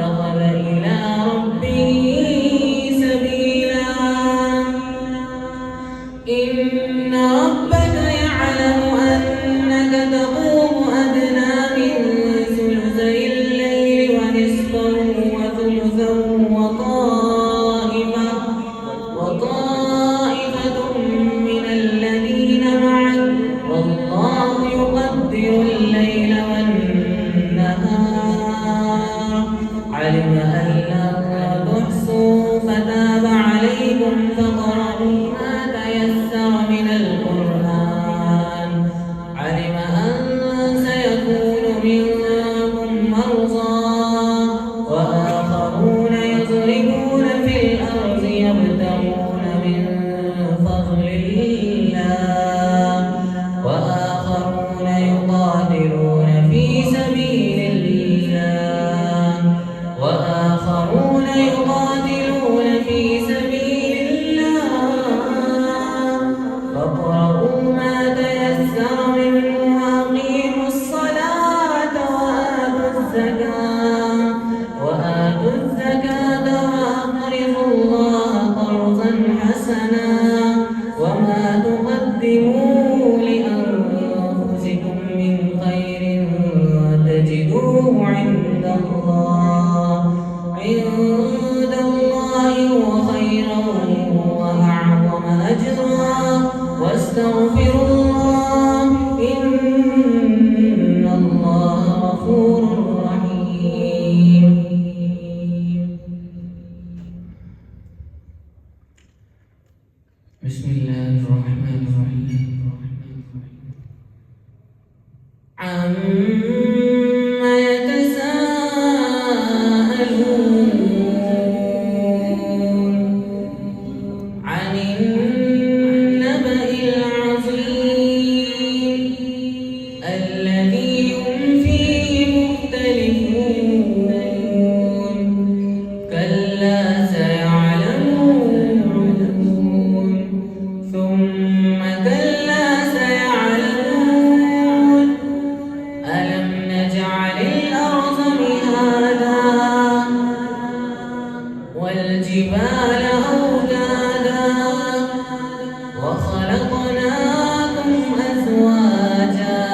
اتخذ إلى ربه سبيلا بسم الله الرحمن الرحيم. عما يتساءلون عن النبأ العظيم الذي هم فيه مختلفون كلا سيعلمون ثم كلا سيعلمون ألم نجعل الأرض مهادا والجبال أوتادا وخلقناكم أزواجا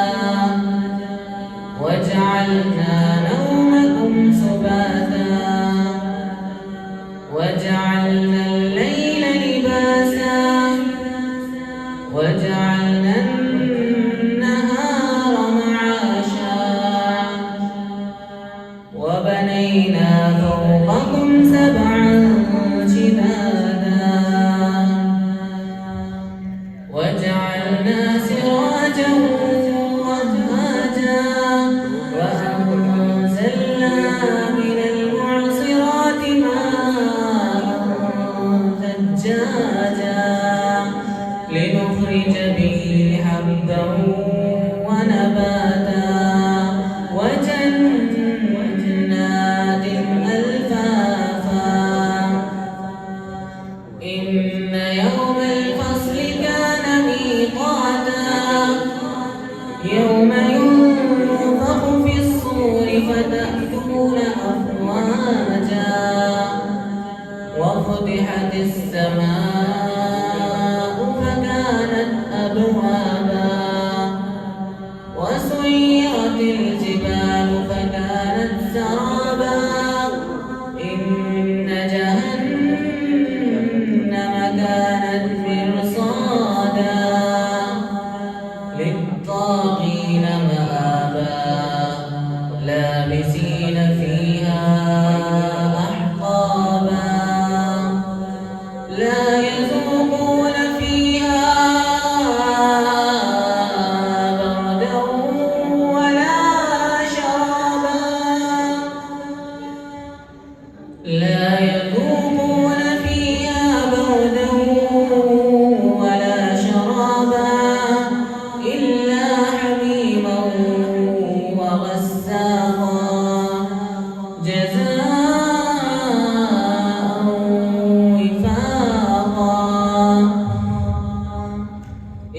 وجعلنا نومكم سباتا وجعلنا الليل لباسا وجعلنا النهار معاشا وبنينا فوقكم سبعا شدادا وجعلنا سراجا وهاجا وأنزلنا من المعصرات ماء ثجاجا لنخرج به حبا ونباتا وجنات ألفافا إن يوم الفصل كان ميقاتا يوم ينفخ في الصور فتأتون أفواجا وفتحت السماء فكانت أبوابا وسيرت الجبال فكانت سرابا إن جهنم كانت مرصادا للطاغين مآبا لابسين فيها أحقابا لا يذوقون فيها بردا ولا شرابا لا يذوقون فيها بردا ولا شرابا إلا حميما وغساقا جزاء وفاقا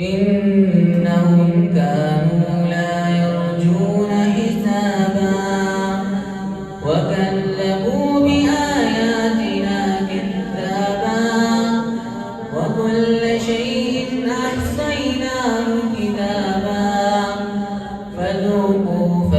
إنهم كانوا لا يرجون حسابا وكذبوا بآياتنا كذابا وكل شيء أحصيناه كتابا فذوقوا